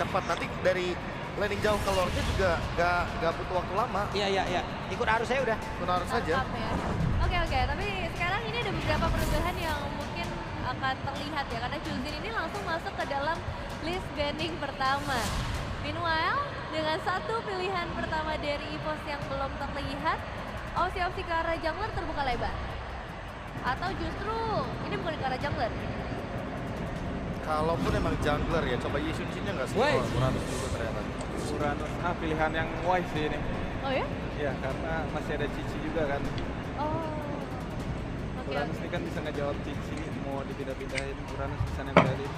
cepat. Nanti dari landing jauh ke lore-nya juga nggak butuh waktu lama. Iya. Ikut arus saya udah. Ikut arus saja. Ya. Oke, tapi sekarang ini ada beberapa perubahan yang mungkin akan terlihat ya, karena Juzin ini langsung masuk ke dalam list banning pertama. Meanwhile, dengan satu pilihan pertama dari EVOS yang belum terlihat, opsi-opsi ke arah jungler terbuka lebar. Atau justru ini bukan ke arah jungler? Kalaupun emang jungler ya, coba Yishin-nya nggak sih? Wise. Uranus juga ternyata. Uranus, pilihan yang wise sih ini. Oh ya? Ya, karena masih ada Cici juga kan. Oh. Oke. Uranus ini kan bisa ngejawab Cici, mau dipindah-pindahin, Uranus bisa nempelin.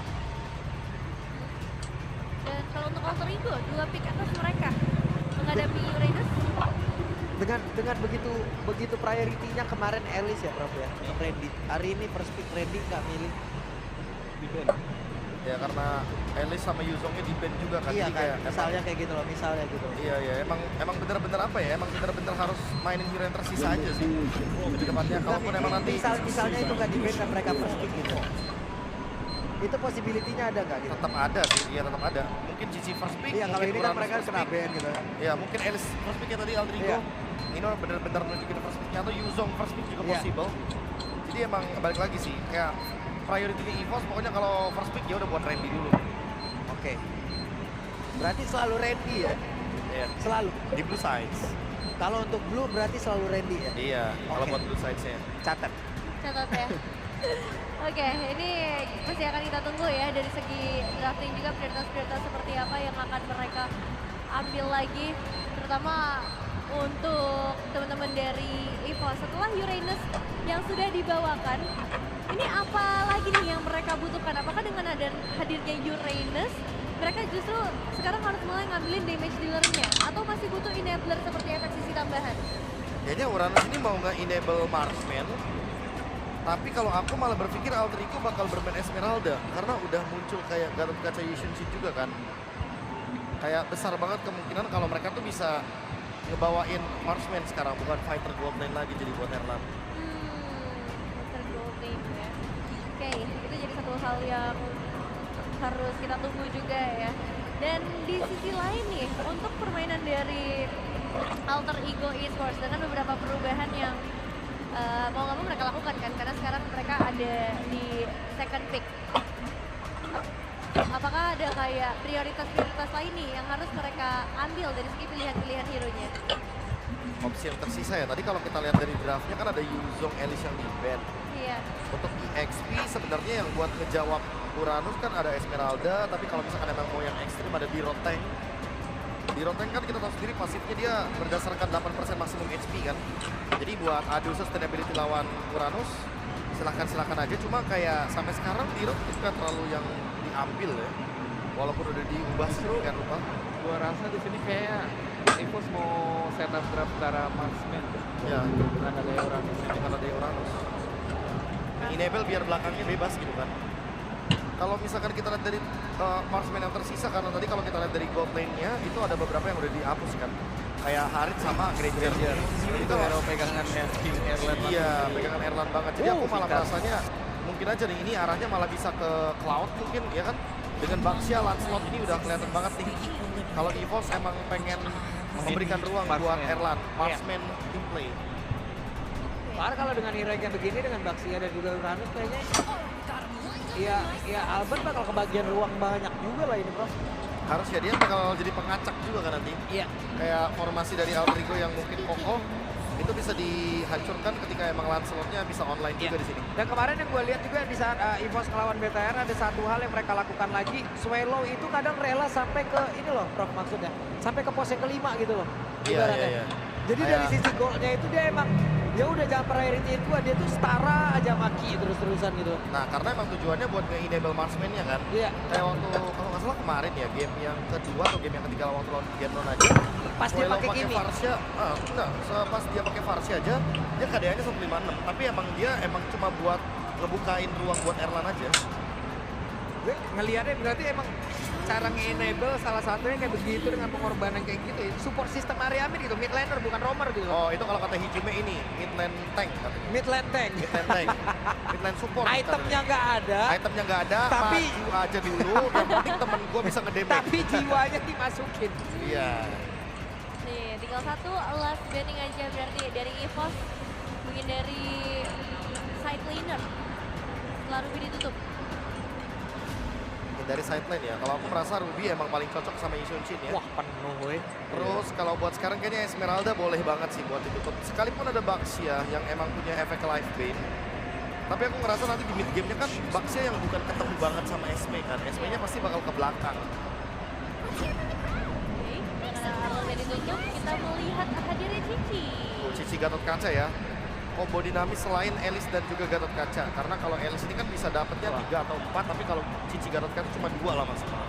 Dan kalau untuk Alter Ego, 2 pick atas mereka menghadapi Uranus. Dengan begitu priority-nya kemarin Elis ya Prof ya, Randy. Hari ini first pick Randy nggak milih. Di band. Ya karena Elis sama Yuzongnya di ban juga kan. Iya Jadi kan, kayak misalnya kayak gitu loh, misalnya gitu. Iya, emang bener-bener apa ya? Emang bener-bener harus mainin hero yang tersisa aja sih. Lebih tepatnya kalaupun emang nanti Misalnya itu nggak di ban dan mereka first pick gitu. Itu possibility-nya ada nggak gitu? tetap ada sih, iya tetap ada. Mungkin Cici first pick, Iya, kalau mungkin ini kan Uranus mereka first kena pick. ban gitu. Ya mungkin Elis first pick tadi Aldrigo. Iya. Ini bener-bener nunjukin first picknya atau Yuzong first pick juga Iya. possible. Jadi emang balik lagi sih, kayak priority-nya EVOS pokoknya kalau first pick ya udah buat Randy dulu. Oke. Berarti selalu Randy ya? Iya. Selalu. Di blue sides. Kalau untuk blue berarti selalu Randy ya? Iya, kalau Oke. buat blue sides-nya. Catat. Catat ya. Oke, ini masih akan kita tunggu ya dari segi drafting juga prioritas-prioritas seperti apa yang akan mereka ambil lagi, terutama untuk teman-teman dari EVOS. Setelah Uranus yang sudah dibawakan, ini apa lagi nih yang mereka butuhkan? Apakah dengan ada hadirnya Uranus, mereka justru sekarang harus mulai ngambilin damage dealer-nya? Atau masih butuh enabler seperti efek sisi tambahan? Kayaknya Uranus ini mau nge-enable Marksman, tapi kalau aku malah berpikir Alter Ego bakal bermain Esmeralda karena udah muncul kayak Gatot Kaca Yushin-Shin juga kan. Kayak besar banget kemungkinan kalau mereka tuh bisa ngebawain Marksman sekarang, bukan fighter gold lane lagi jadi buat Erlan. Tergolding ya. Oke, itu jadi satu hal yang harus kita tunggu juga ya. Dan di sisi lain nih, untuk permainan dari Alter Ego Esports dengan beberapa perubahan yang mau nggak mau mereka lakukan kan, karena sekarang mereka ada di second pick. Apakah ada kayak prioritas-prioritas lain nih yang harus mereka ambil dari segi pilihan-pilihan hero-nya? Opsi yang tersisa ya, tadi kalau kita lihat dari draftnya kan ada Yuzong, Elis yang di ban. Iya. Untuk EXP sebenarnya yang buat ngejawab Uranus kan ada Esmeralda, tapi kalau misalkan emang mau yang ekstrim ada Biroteng. Biroteng kan kita tahu sendiri pasifnya dia berdasarkan 8% maksimum HP kan. Jadi buat adu sustainability lawan Uranus silakan aja, cuma kayak sampai sekarang Birot itu kan terlalu yang diambil ya. Walaupun udah diubah sih kan lupa. Gua rasa di sini kayak EVOS mau setup draft secara marksman. Ya, Bukan ada Uranus. bukan ada Uranus. Enable biar belakangnya bebas gitu kan. Kalau misalkan kita lihat dari marksman yang tersisa, karena tadi kalau kita lihat dari gold lane-nya itu ada beberapa yang udah dihapus kan. Kayak Harit sama Granger. Itu hero pegangannya King Erlen. Iya, pegangan Erlan banget. Jadi aku malah merasanya mungkin aja nih ini arahnya malah bisa ke Cloud mungkin ya kan. Dengan Baxia, Lancelot ini udah kelihatan banget nih. Kalau di EVOS emang pengen memberikan ruang buat Erlan, marksman team play. Padahal kalau dengan hero yang begini, dengan Baxia dan juga Uranus kayaknya ya Albert bakal kebagian ruang banyak juga lah ini Prof. Harus ya, dia bakal jadi pengacak juga kan nanti. Iya. Kayak formasi dari Alter Ego yang mungkin kokoh itu bisa dihancurkan ketika emang Lancelotnya bisa online juga di sini. Dan kemarin yang gue lihat juga di saat EVOS ngelawan BTR ada satu hal yang mereka lakukan lagi. Swallow itu kadang rela sampai ke ini loh Prof maksudnya. Sampai ke pos yang kelima gitu loh. Ibaratnya. Jadi dari sisi goalnya itu dia emang ya udah jangan priority itu dia tuh setara aja maki terus-terusan gitu. Nah karena emang tujuannya buat nge-enable marksman-nya kan. Iya. Kayak waktu kalau nggak salah kemarin ya game yang kedua atau game yang ketiga waktu lawan Genon aja. Pas dia pakai Kimi. Varsha, enggak, pas dia pakai Varsha aja dia KDA-nya 156. Tapi emang dia cuma buat ngebukain ruang buat Erlan aja. Gue ngeliatnya berarti emang cara nge-enable salah satunya kayak begitu dengan pengorbanan kayak gitu ya. Support sistem Ariamin gitu, mid laner bukan roamer gitu. Oh itu kalau kata Hijume ini, mid lane tank katanya. Mid lane tank. Mid lane tank. Mid lane support. Itemnya nggak ada. Itemnya nggak ada, Tapi maju aja dulu. Yang penting temen gue bisa ngedamage. Tapi jiwanya dimasukin. Iya. Nih, tinggal satu last banning aja berarti dari EVOS. Mungkin dari side laner. Setelah Ruby ditutup. Dari side lane ya, kalau aku merasa Ruby emang paling cocok sama Isunshin ya. Wah penuh weh. Terus kalau buat sekarang kayaknya Esmeralda boleh banget sih buat ditutup. Sekalipun ada Baxia yang emang punya efek life bane. Tapi aku ngerasa nanti di mid game-nya kan Baxia yang bukan ketemu banget sama Esme kan. Esme-nya pasti bakal ke belakang. Oke, karena Arlanda ditutup, kita melihat hadirnya Cici. Tuh, Cici Gatot Kaca ya. Combo dinamis selain Elis dan juga Gatot Kaca. Karena kalau Elis ini kan bisa dapetnya 3 atau 4, tapi kalau Cici Gatot Kaca cuma 2 lah maksimal.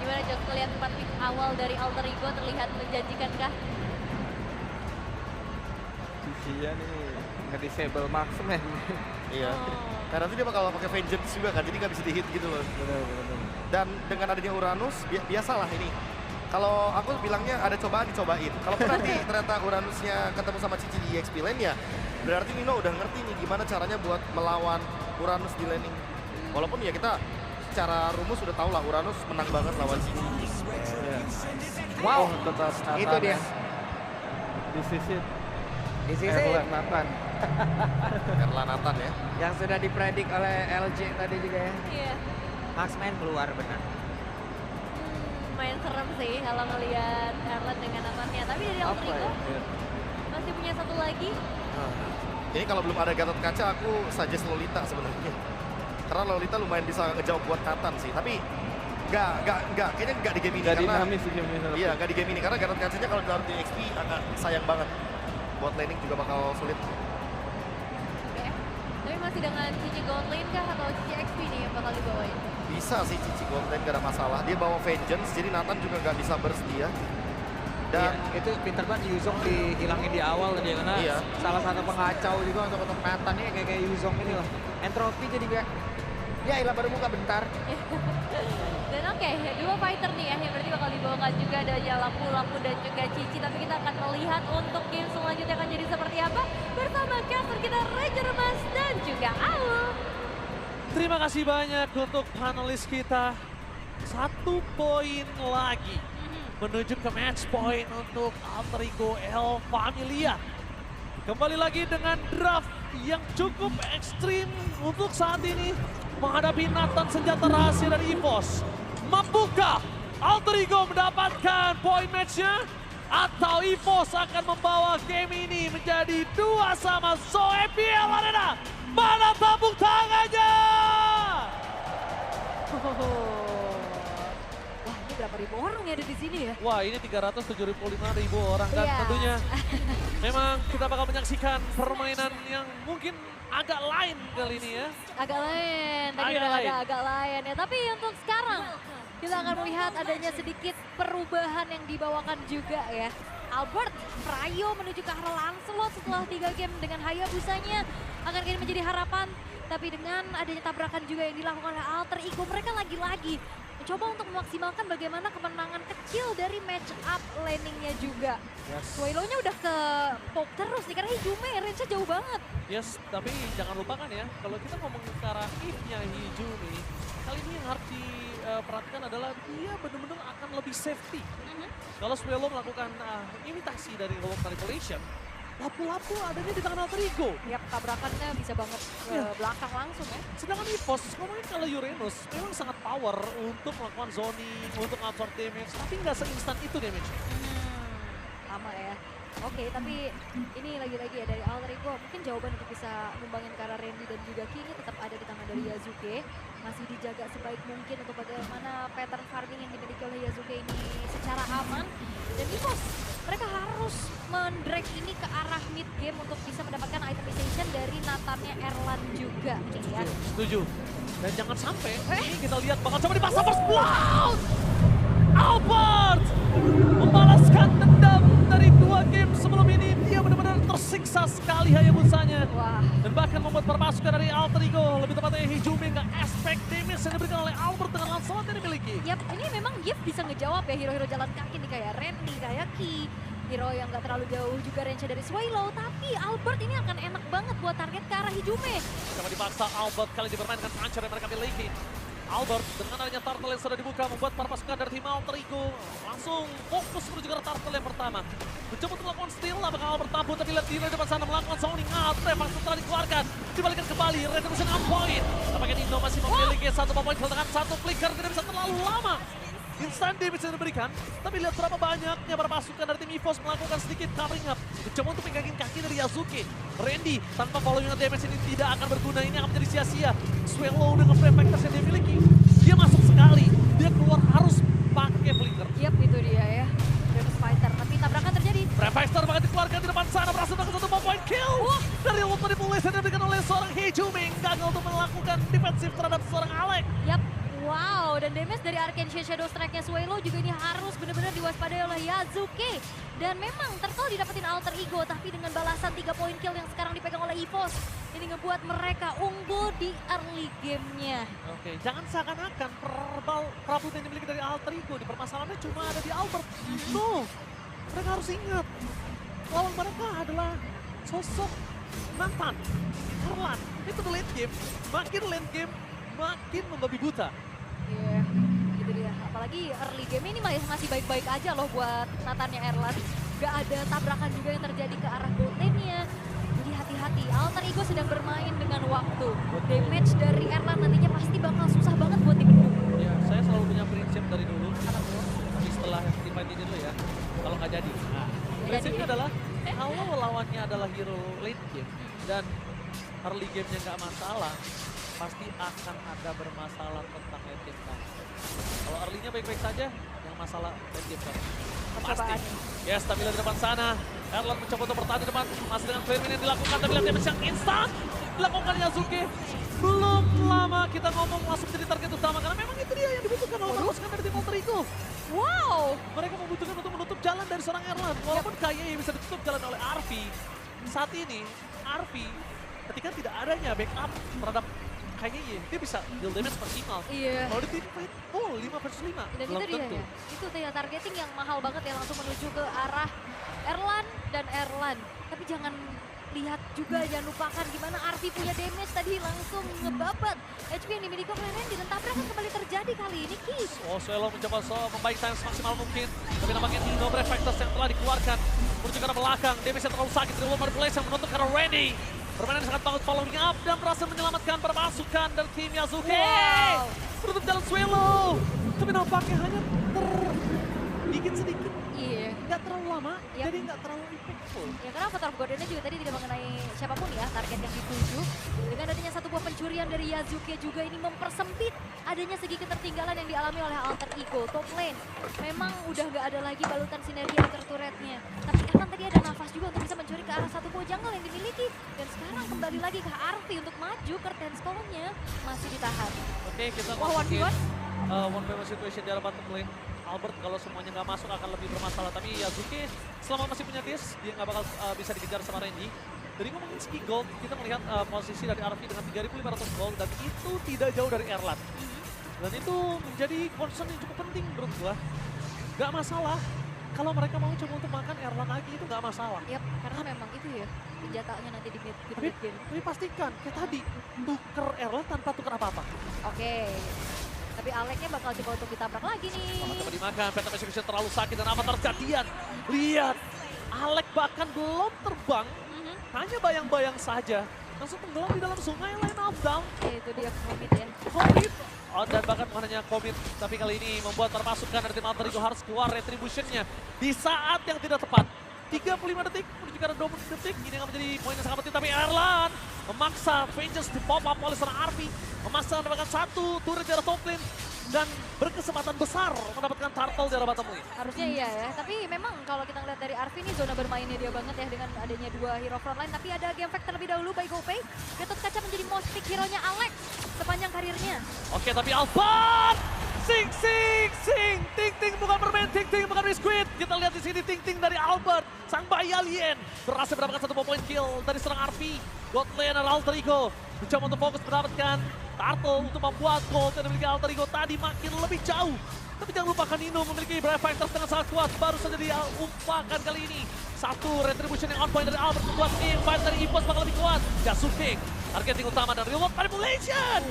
Gimana Jok, melihat 4 pick awal dari Alter Ego terlihat menjanjikan kah? Cici-nya nih nge-disable marksman. Iya. Karena nanti dia bakal pakai Vengeance juga kan, jadi nggak bisa di-hit gitu loh. Benar. Dan dengan adanya Uranus, biasalah ini. Kalau aku bilangnya ada cobaan dicobain. Kalau nanti ternyata Uranusnya ketemu sama Cici di EXP lane ya, berarti Nino udah ngerti nih gimana caranya buat melawan Uranus di laning. Walaupun ya kita secara rumus sudah tahu lah Uranus menang banget lawan Cici. Iya. Wow, Tetap itu dia. Di sisi Di sisi Erlan Nathan. Karena Nathan ya. yang sudah dipredik oleh LJ tadi juga ya. Iya. Marksman keluar benar. Main serem sih kalau ngelihat Erlen dengan Nathannya. Tapi dari Alter Apa Ego ya? masih punya satu lagi. Ini kalau belum ada Gatot Kaca aku suggest Lolita sebenarnya. Karena Lolita lumayan bisa ngejawab buat Nathan sih. Tapi kayaknya nggak di game ini. Gak karena dinamis sih game ini. iya, nggak di game ini. Karena Gatot Kacanya kalau ditaruh di XP agak sayang banget. Buat laning juga bakal sulit. Oke. Tapi masih dengan Cici Gold Lane kah atau Cici XP nih yang bakal dibawain? Bisa sih Cici Gold Lane gak ada masalah. Dia bawa Vengeance, jadi Nathan juga nggak bisa burst dia. Dan Iya, itu pinter banget Yuzong dihilangin di awal tadi ya, karena Iya. salah satu pengacau juga untuk Nathan nih kayak Yuzong ini loh. Entropy jadi kayak ya ilah baru buka bentar. Dan oke, dua fighter nih ya yang berarti bakal dibawakan juga ada Lampu dan juga Cici. Tapi kita akan melihat untuk game selanjutnya akan jadi seperti apa bersama caster kita Ranger Mas dan juga Aul. Terima kasih banyak untuk panelis kita. 1 poin lagi menuju ke match point untuk Alter Ego El Familia. Kembali lagi dengan draft yang cukup ekstrim untuk saat ini menghadapi Nathan senjata rahasia dari EVOS. Mampukah Alter Ego mendapatkan poin matchnya? Atau EVOS akan membawa game ini menjadi 2-2 So EPL Arena? Mana tepuk tangannya? Wah, ini berapa ribu orang ya ada di sini ya? Wah, ini 375.000 orang dan Iya. tentunya memang kita bakal menyaksikan permainan yang mungkin agak lain kali ini ya. Agak lain, tadi Agak udah lain. ada agak lain ya. Tapi untuk sekarang kita akan melihat adanya sedikit perubahan yang dibawakan juga ya. Albert Prayo menuju ke arah Lancelot setelah 3 game dengan Hayabusanya akan kini menjadi harapan. Tapi dengan adanya tabrakan juga yang dilakukan oleh Alter Ego, mereka lagi-lagi mencoba untuk memaksimalkan bagaimana kemenangan kecil dari match up landingnya juga. Swallow-nya udah ke poke terus nih karena Hijume range-nya jauh banget. Yes, tapi jangan lupakan ya, kalau kita ngomong ke arah if-nya Hijumi, kali ini yang harus diperhatikan adalah dia benar-benar akan lebih safety. Kalau Swallow melakukan imitasi dari Rogue Manipulation, lapu-lapu adanya di tangan Alter Ego. Yap, tabrakannya bisa banget ke belakang langsung ya. Sedangkan EVOS, ngomongin kalau Uranus, memang sangat power untuk melakukan zoning, untuk absorb damage, tapi nggak seinstan itu damage. Lama ya. Oke, tapi ini lagi-lagi ya dari Alter Ego, mungkin jawaban untuk bisa numbangin ke arah Randy dan juga King tetap ada di tangan dari Yazuke. Masih dijaga sebaik mungkin untuk bagaimana pattern farming yang dimiliki oleh Yazuke ini secara aman. Dan EVOS, mereka harus mendrag ini ke arah mid game untuk bisa mendapatkan itemization dari Nathannya Erlan juga nih ya. Setuju. Dan jangan sampai ini kita lihat bakal coba dipasang first blood. Albert membalaskan dendam dari 2 game sebelum ini. Dia benar-benar tersiksa sekali Hayabusanya. Wah. Dan bahkan membuat permasukan dari Alter Ego, lebih tepatnya Hijume nggak aspek damage yang diberikan oleh Albert dengan Lancelot yang dimiliki. Yap, ini memang Yip bisa ngejawab ya hero-hero jalan kaki nih kayak Randy, kayak Ki. Hero yang gak terlalu jauh juga range dari Swallow, tapi Albert ini akan enak banget buat target ke arah Hijume. Coba dipaksa Albert kali ini bermain dengan puncher yang mereka miliki. Albert dengan adanya turtle yang sudah dibuka membuat para pasukan dari tim Alter Ego langsung fokus menuju ke turtle yang pertama. Mencoba untuk melakukan steal, apakah Albert tampil tapi lihat di depan sana melakukan zoning out. Revan setelah dikeluarkan, dibalikan kembali, Retribution on point. Apakah Indo masih memiliki satu point kill dengan satu flicker, tidak bisa terlalu lama. Instant damage yang diberikan, tapi lihat berapa banyaknya para pasukan dari tim EVOS melakukan sedikit covering up. Mencoba untuk pegangin kaki dari Yasuke. Randy tanpa following damage ini tidak akan berguna, ini akan menjadi sia-sia. Swallow dengan frame factors yang dia miliki, dia masuk sekali, dia keluar harus pakai flicker. Yap, itu dia ya. Famous Fighter, tapi tabrakan terjadi. Frame factor bahkan dikeluarkan di depan sana, berhasil melakukan satu point kill. Dari ult manipulasi yang diberikan oleh seorang Hijume, gagal untuk melakukan defensif terhadap seorang Alec. Yap. Wow, dan damage dari Arcane Shadow Strike-nya Swallow juga ini harus benar-benar diwaspadai oleh Yasuke. Dan memang Turtle didapetin Alter Ego, tapi dengan balasan 3 point kill yang sekarang dipegang oleh EVOS. Ini ngebuat mereka unggul di early game-nya. Oke, jangan seakan-akan problem yang dimiliki dari Alter Ego, di permasalahannya cuma ada di Albert. No, mereka harus ingat, lawan mereka adalah sosok Nathan, Erlan. Itu di late game, makin membabi buta. Iya, gitu dia. Apalagi early game ini masih baik-baik aja loh buat Nathannya Erlan. Gak ada tabrakan juga yang terjadi ke arah bot lane-nya. Jadi hati-hati, Alter Ego sedang bermain dengan waktu. Damage dari Erlan nantinya pasti bakal susah banget buat dibendung. Ya, saya selalu punya prinsip dari dulu. Tapi setelah teamfight ini dulu ya, kalau nggak jadi. Nah, prinsipnya adalah kalau lawannya adalah hero late game dan early game-nya nggak masalah, pasti akan ada bermasalah tentang late game kan. Kalau early-nya baik-baik saja, yang masalah late game kan. Pasti. Yes, tapi lihat di depan sana. Erlan mencoba untuk bertahan di depan. Masih dengan clear yang dilakukan, tapi lihat damage yang instan. Dilakukan Yasuke. Belum lama kita ngomong langsung jadi target utama. Karena memang itu dia yang dibutuhkan oleh pasukan dari tim Alter Ego. Wow! Mereka membutuhkan untuk menutup jalan dari seorang Erlan. Walaupun kayaknya bisa ditutup jalan oleh Arvi. Saat ini, Arvi ketika tidak adanya backup terhadap kayaknya dia bisa deal damage maksimal. Iya. Kalau di team fight full 5 versus 5, Dan belum itu dia tentu. ya. Itu dia targeting yang mahal banget ya, langsung menuju ke arah Erlan dan Erlan. Tapi jangan lihat juga, jangan lupakan gimana Arvi punya damage tadi langsung ngebabat HP yang dimiliki oleh Randy dan tabrakan kembali terjadi kali ini Ki. Oh, Swallow mencoba membaik time semaksimal mungkin. Tapi nampaknya Dino Brave Factors yang telah dikeluarkan menuju ke arah belakang. Damage yang terlalu sakit dari Lomar Blaze yang menutup karena Randy. Permainan sangat bagus following up dan berhasil menyelamatkan para pasukan dari tim Yasuke. Wow. Menutup jalan Swallow. Tapi nampaknya hanya sedikit. Iya. Nggak terlalu lama, Yap. jadi nggak terlalu impactful. Ya karena Avatar of Godnya juga tadi tidak mengenai siapapun ya target yang dituju. Dengan adanya satu buah pencurian dari Yasuke juga ini mempersempit adanya segi ketertinggalan yang dialami oleh Alter Ego. Top lane memang udah nggak ada lagi balutan sinergi antar turretnya. Tapi kan tadi ada nafas juga untuk bisa mencuri ke arah satu buah jungle yang dimiliki. Dan sekarang kembali lagi ke Arvi untuk maju, curtain stone-nya masih ditahan. Oke, kita Wah, masukin 1v1. one by one situation di arah bottom lane. Albert kalau semuanya nggak masuk akan lebih bermasalah. Tapi Yasuke selama masih punya dis, dia nggak bakal bisa dikejar sama Randy. Dari ngomongin segi gold, kita melihat posisi dari Arvi dengan 3.500 gold dan itu tidak jauh dari Erlan. Dan itu menjadi concern yang cukup penting menurut gua. Nggak masalah. Kalau mereka mau coba untuk makan Erlan lagi itu nggak masalah. Yap, karena memang itu ya senjatanya nanti di mid game. Tapi pastikan, kayak tadi, tuker Erlan tanpa tuker apa-apa. Oke. Tapi Aleknya bakal coba untuk ditabrak lagi nih. Coba dimakan, Phantom Execution terlalu sakit dan Avatar jadian. Lihat, Alek bahkan belum terbang, hanya bayang-bayang saja. Langsung tenggelam di dalam sungai, line of down. Ya, itu dia komit ya. Komit. Oh, dan bahkan bukan hanya komit, tapi kali ini membuat terpasukan dari tim Alter Ego harus keluar retribution-nya di saat yang tidak tepat. 35 detik menuju ke arah 20 detik, ini akan menjadi poin yang sangat penting. Tapi Erlan memaksa Vengeance di pop up oleh seorang Arvi. Memaksa mendapatkan satu turret di arah top lane. Dan berkesempatan besar mendapatkan turtle di arah bottom lane. Harusnya iya ya, tapi memang kalau kita ngeliat dari Arvi ini zona bermainnya dia banget ya dengan adanya dua hero frontline. Tapi ada game fact terlebih dahulu by GoPay. Gatot Kaca menjadi most pick hero-nya Alex sepanjang karirnya. Oke, tapi Albert! Sing! Ting Ting bukan permain, Ting Ting bukan biskuit. Kita lihat di sini Ting Ting dari Albert, sang bayi alien. Berhasil mendapatkan satu point kill dari serang Arvi. God laner Alter Ego mencoba untuk fokus mendapatkan turtle untuk membuat gold yang dimiliki Alter Ego tadi makin lebih jauh. Tapi jangan lupakan Nino memiliki Brave Fighters dengan sangat kuat. Baru saja diumpakan kali ini. Satu retribution yang on point dari Albert membuat tim fight dari EVOS bakal lebih kuat. Yasuke, targeting utama dan remote manipulation.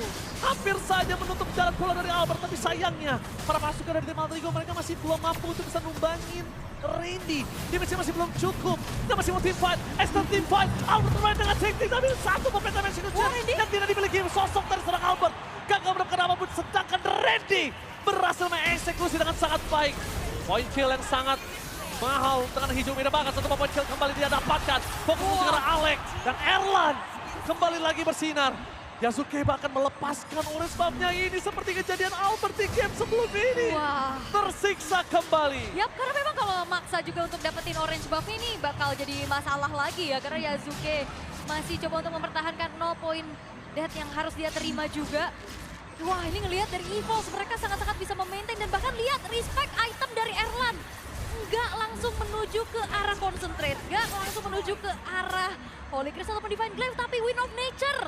Hampir saja menutup jalan bola dari Albert, tapi sayangnya para pasukan dari tim Alter Ego mereka masih belum mampu untuk bisa numbangin Randy. Damage-nya masih belum cukup. Dia masih mau team fight, extra team fight. Albert bermain dengan take tapi satu momentum execution yang tidak dimiliki sosok dari seorang Albert. Gagal mendapatkan apapun, sedangkan Randy berhasil mengeksekusi dengan sangat baik. Point kill yang sangat mahal dengan hijau merah banget. Satu point kill kembali dia dapatkan. Fokus ke arah Alex dan Erlan kembali lagi bersinar. Yasuke bahkan melepaskan orange buff-nya ini seperti kejadian Albert di game sebelum ini. Wah. Tersiksa kembali. Yap, karena memang kalau maksa juga untuk dapetin orange buff ini bakal jadi masalah lagi ya. Karena Yasuke masih coba untuk mempertahankan 0 point death yang harus dia terima juga. Wah, ini ngelihat dari EVOS, mereka sangat-sangat bisa memaintain dan bahkan lihat respect item dari Erlan. Nggak langsung menuju ke arah concentrate, nggak langsung menuju ke arah Holy Crystal ataupun Divine Glaive, tapi Wind of Nature.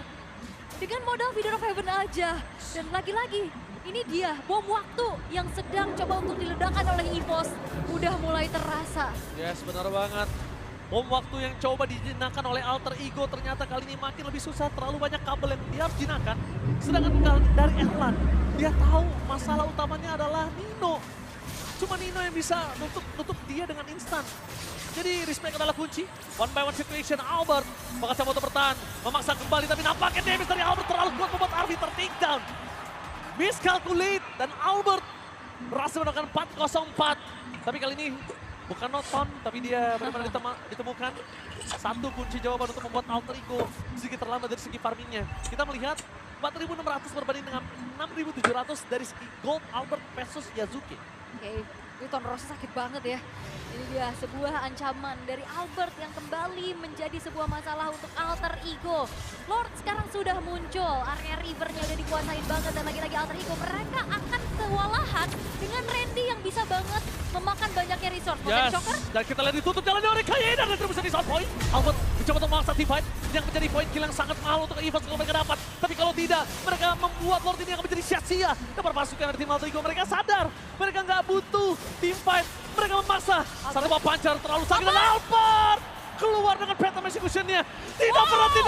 Dengan modal Video of Heaven aja. Dan lagi-lagi, ini dia bom waktu yang sedang coba untuk diledakkan oleh EVOS. Udah mulai terasa. Yes, benar banget. Bom waktu yang coba dijinakan oleh Alter Ego ternyata kali ini makin lebih susah. Terlalu banyak kabel yang dia harus jinakan. Sedangkan dari Erlan, dia tahu masalah utamanya adalah Nino. Cuma Nino yang bisa nutup dia dengan instan. Jadi respect adalah kunci. One by one situation, Albert bakal coba untuk bertahan. Memaksa kembali, tapi nampaknya damage dari Albert terlalu kuat membuat Arby ter-takedown. Miscalculate, dan Albert berhasil mendapatkan 404. Tapi kali ini bukan Noton, tapi dia benar-benar ditemukan. Satu kunci jawaban untuk membuat Alter Ego sedikit terlambat dari segi farmingnya. Kita melihat 4.600 berbanding dengan 6.700 dari segi gold Albert versus Yasuke. Oke, ini Ton Rose sakit banget ya. Ini dia sebuah ancaman dari Albert yang kembali menjadi sebuah masalah untuk Alter Ego. Lord sekarang sudah muncul, area rivernya udah dikuasain banget dan lagi-lagi Alter Ego mereka akan kewalahan dengan Randy yang bisa banget memakan banyaknya resource. Yes, Shocker? dan kita lihat ditutup jalannya oleh Kaye dan terus di sound point. Albert mencoba untuk memaksa team fight yang menjadi point kill yang sangat mahal untuk EVOS kalau mereka dapat. Tapi kalau tidak, mereka membuat Lord ini akan menjadi sia-sia. Dan para pasukan dari tim Alter Ego mereka sadar, mereka nggak butuh team fight. Mereka memaksa, satu bawah pancar terlalu sakit dan Albert keluar dengan Phantom Execution-nya. Tidak berhenti,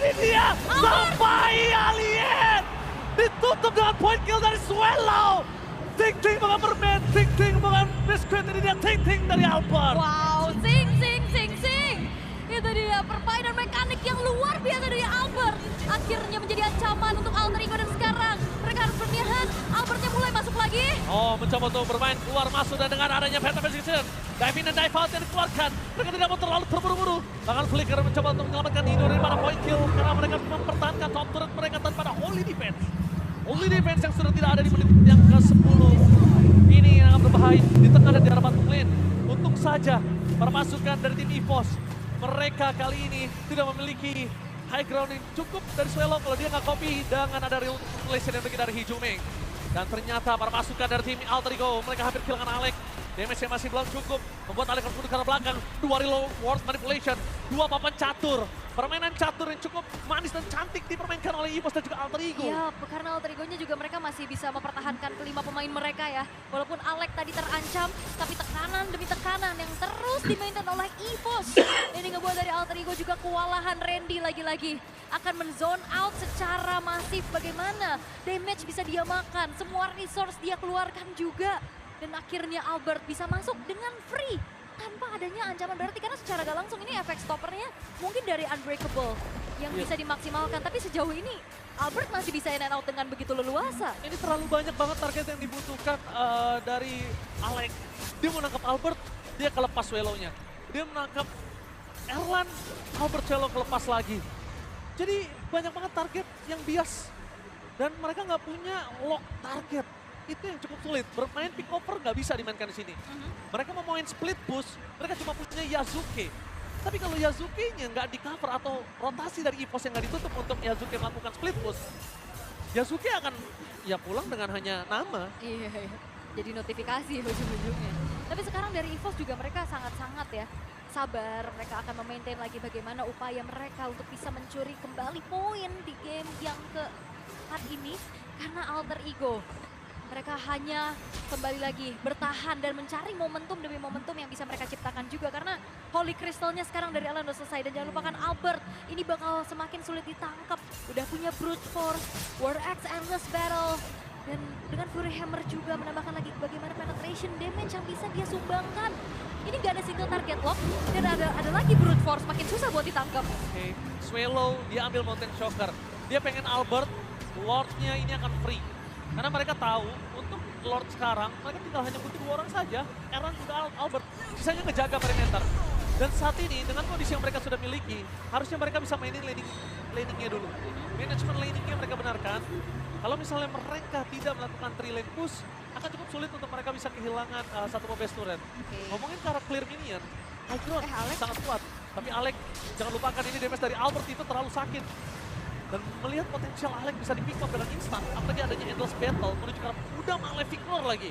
ini dia sampai Alien. Ditutup dengan point kill dari Swallow. Ting-ting dengan Mermaid, ting-ting dengan Biscuit, ini dia ting-ting dari Albert. Wow, sing. Itu dia permainan mekanik yang luar biasa dari Albert. Akhirnya menjadi ancaman untuk Alter Ego dan sekarang mereka harus berniat. Albertnya mulai masuk lagi. Oh, mencoba untuk bermain keluar masuk dan dengan adanya Phantom Execution, dive in dan dive out yang dikeluarkan. Mereka tidak mau terlalu terburu-buru. Bahkan Flicker mencoba untuk menyelamatkan Nino daripada point kill karena mereka mempertahankan top turret mereka tanpa Holy Defense. Holy Defense yang sudah tidak ada di menit yang ke-10. Ini yang akan berbahaya di tengah dan di arah bottom lane. Untung saja para pasukan dari tim EVOS mereka kali ini tidak memiliki high ground yang cukup dari Swallow kalau dia nggak copy dengan ada relation yang begitu dari Hijumeng. Dan ternyata para pasukan dari tim Alter Ego mereka hampir kehilangan Alex. Damage-nya masih belum cukup, membuat Alex harus mundur ke arah belakang. 2 reload ward manipulation, 2 papan catur. Permainan catur yang cukup manis dan cantik dipermainkan oleh EVOS dan juga Alter Ego. Iya, karena Alter Ego-nya juga mereka masih bisa mempertahankan kelima pemain mereka ya. Walaupun Alex tadi terancam, tapi tekanan demi tekanan yang terus dimainkan oleh EVOS. Ini ngebuat dari Alter Ego juga kewalahan Randy lagi-lagi. Akan men-zone out secara masif bagaimana damage bisa dia makan, semua resource dia keluarkan juga. Dan akhirnya Albert bisa masuk dengan free. Tanpa adanya ancaman berarti karena secara gak langsung ini efek stoppernya mungkin dari Unbreakable yang bisa dimaksimalkan. Tapi sejauh ini Albert masih bisa in and out dengan begitu leluasa. Ini terlalu banyak banget target yang dibutuhkan dari Alex. Dia menangkap Albert, dia kelepas Swallow-nya. Dia menangkap Erlan, Albert Swallow kelepas lagi. Jadi banyak banget target yang bias. Dan mereka nggak punya lock target. Itu yang cukup sulit. Bermain pick over nggak bisa dimainkan di sini. Mereka mau main split push, mereka cuma punya Yasuke. Tapi kalau Yasuke-nya nggak di cover atau rotasi dari EVOS yang nggak ditutup untuk Yasuke melakukan split push, Yasuke akan ya pulang dengan hanya nama. Iya, jadi notifikasi ujung-ujungnya. Tapi sekarang dari EVOS juga mereka sangat-sangat ya sabar. Mereka akan memaintain lagi bagaimana upaya mereka untuk bisa mencuri kembali poin di game yang keempat ini. Karena Alter Ego Mereka hanya kembali lagi bertahan dan mencari momentum demi momentum yang bisa mereka ciptakan juga. Karena Holy Crystal-nya sekarang dari Alan udah selesai. Dan jangan lupakan Albert, ini bakal semakin sulit ditangkap. Udah punya Brute Force, War Axe Endless Battle. Dan dengan Fury Hammer juga menambahkan lagi bagaimana penetration damage yang bisa dia sumbangkan. Ini gak ada single target lock, dan ada lagi Brute Force, makin susah buat ditangkap. Oke, Swallow dia ambil Mountain Shocker. Dia pengen Albert, Lord-nya ini akan free. Karena mereka tahu untuk Lord sekarang, mereka tinggal hanya butuh 2 orang saja. Erlan juga Albert, sisanya ngejaga perimeter. Dan saat ini dengan kondisi yang mereka sudah miliki, harusnya mereka bisa mainin laningnya dulu. Manajemen laningnya mereka benarkan. Kalau misalnya mereka tidak melakukan 3 lane push, akan cukup sulit untuk mereka bisa kehilangan satu base turret. Ngomongin cara clear minion, Hydron sangat kuat. Tapi Alec, jangan lupakan ini damage dari Albert itu terlalu sakit. Dan melihat potensial Alec bisa di pick up dengan instan, apalagi adanya Endless Battle menuju ke arah udah Malefic Roar lagi.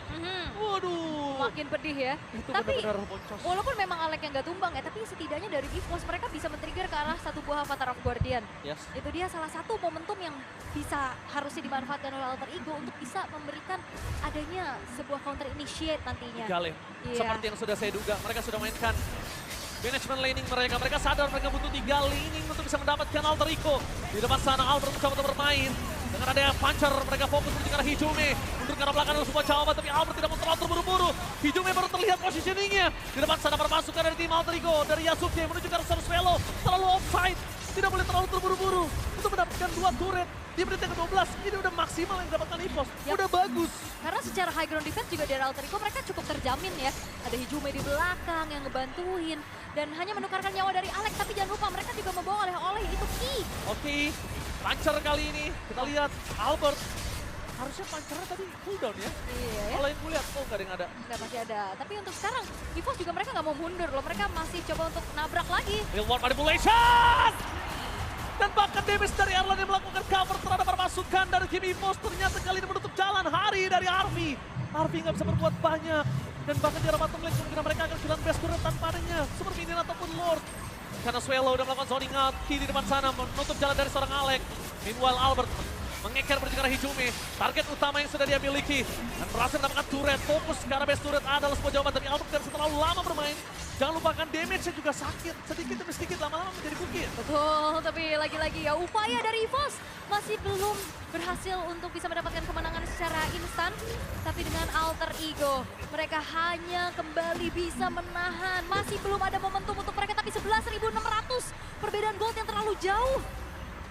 Waduh. Makin pedih ya. Itu Tapi benar-benar boncos. walaupun memang Alec yang gak tumbang ya, tapi setidaknya dari EVOS mereka bisa men-trigger ke arah satu buah Avatar of Guardian. Yes. Itu dia salah satu momentum yang bisa harusnya dimanfaatkan oleh Alter Ego untuk bisa memberikan adanya sebuah counter initiate nantinya. Galen. Iya. Seperti yang sudah saya duga, mereka sudah mainkan manajemen laning mereka. Mereka sadar mereka butuh 3 laning untuk bisa mendapatkan Alter Ego. Di depan sana Albert mencoba untuk bermain. Dengan adanya puncher, mereka fokus menuju ke arah Hijume. Mundur ke arah belakang dengan sebuah coba, tapi Albert tidak mau terlalu terburu-buru. Hijume baru terlihat positioningnya. Di depan sana permasukan dari tim Alter Ego, dari Yasuke menuju ke arah Swallow. Terlalu offside, tidak boleh terlalu terburu-buru. Untuk mendapatkan 2 turret di menit yang ke-12, ini udah maksimal yang didapatkan EVOS. Udah bagus. Karena secara high ground defense juga dari Alter Ego mereka cukup terjamin ya. Ada Hijume di belakang yang ngebantuin. Dan hanya menukarkan nyawa dari Alex, tapi jangan lupa mereka juga membawa oleh-oleh, itu key. Oke, puncher kali ini kita lihat Albert. Harusnya punchernya tadi cooldown ya. Iya ya. Kalau yang gue lihat, oh gak ada yang ada. Nggak, masih ada. Tapi untuk sekarang, EVOS juga mereka nggak mau mundur loh. Mereka masih coba untuk nabrak lagi. Real World Manipulation! Dan bahkan damage dari Erlan yang melakukan cover terhadap permasukan dari tim EVOS. Ternyata kali ini menutup jalan hari dari Arvi. Arvi nggak bisa berbuat banyak. Dan bahkan di arah bottom lane kemungkinan mereka akan kehilangan best turret tanpa adanya Super Minion ataupun Lord. Karena Swallow udah melakukan zoning out. Key di depan sana menutup jalan dari seorang Alec. Meanwhile Albert mengeker menuju ke arah Hijume. Target utama yang sudah dia miliki. Dan berhasil mendapatkan turret. Fokus ke arah base turret adalah sebuah jawaban. Tapi Albert tidak bisa terlalu lama bermain. Jangan lupakan damage-nya juga sakit. Sedikit demi sedikit lama-lama menjadi bukit. Betul, tapi lagi-lagi ya upaya dari EVOS masih belum berhasil untuk bisa mendapatkan kemenangan secara instan. Tapi dengan Alter Ego, mereka hanya kembali bisa menahan. Masih belum ada momentum untuk mereka, tapi 11.600. Perbedaan gold yang terlalu jauh.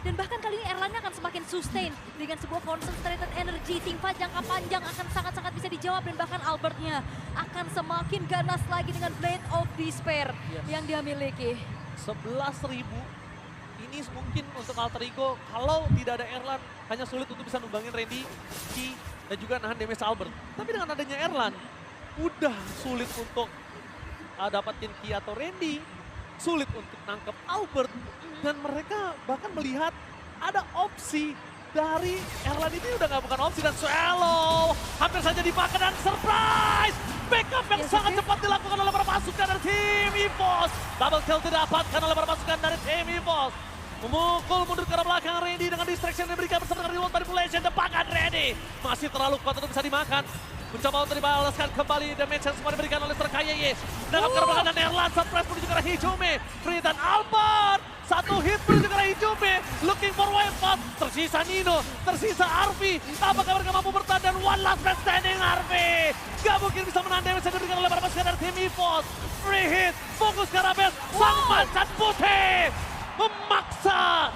Dan bahkan kali ini Erlannya akan semakin sustain dengan sebuah concentrated energy. Team fight jangka panjang akan sangat-sangat bisa dijawab. Dan bahkan Albertnya akan semakin ganas lagi dengan Blade of Despair yang dia miliki. 11.000 ini mungkin untuk Alter Ego. Kalau tidak ada Erlan, hanya sulit untuk bisa numbangin Randy, Ki, dan juga nahan damage Albert. Tapi dengan adanya Erlan, udah sulit untuk dapatin Ki atau Randy. Sulit untuk nangkep Albert. Dan mereka bahkan melihat ada opsi dari Erlan ini udah nggak bukan opsi. Dan Swallow hampir saja dipakai dan surprise! Backup yang sangat cepat dilakukan oleh para pasukan dari tim EVOS. Double kill didapatkan oleh para pasukan dari tim EVOS. Memukul mundur ke arah belakang Randy dengan distraction yang diberikan bersama dengan Real Manipulation. Depankan Randy masih terlalu kuat untuk bisa dimakan. Mencoba untuk dibalaskan kembali damage yang semua diberikan oleh Terkayeye. Menangkap ke arah belakang dan Erlan surprise menuju ke arah Hijume. Free dan Albert. Satu hit menuju ke arah Hijume. Looking for wave out. Tersisa Nino, tersisa Arvi. Apakah mereka mampu bertahan dan one last man standing Arvi. Gak mungkin bisa menahan damage yang diberikan oleh para pasukan dari tim EVOS. Free hit, fokus ke arah base. Sang macan putih memaksa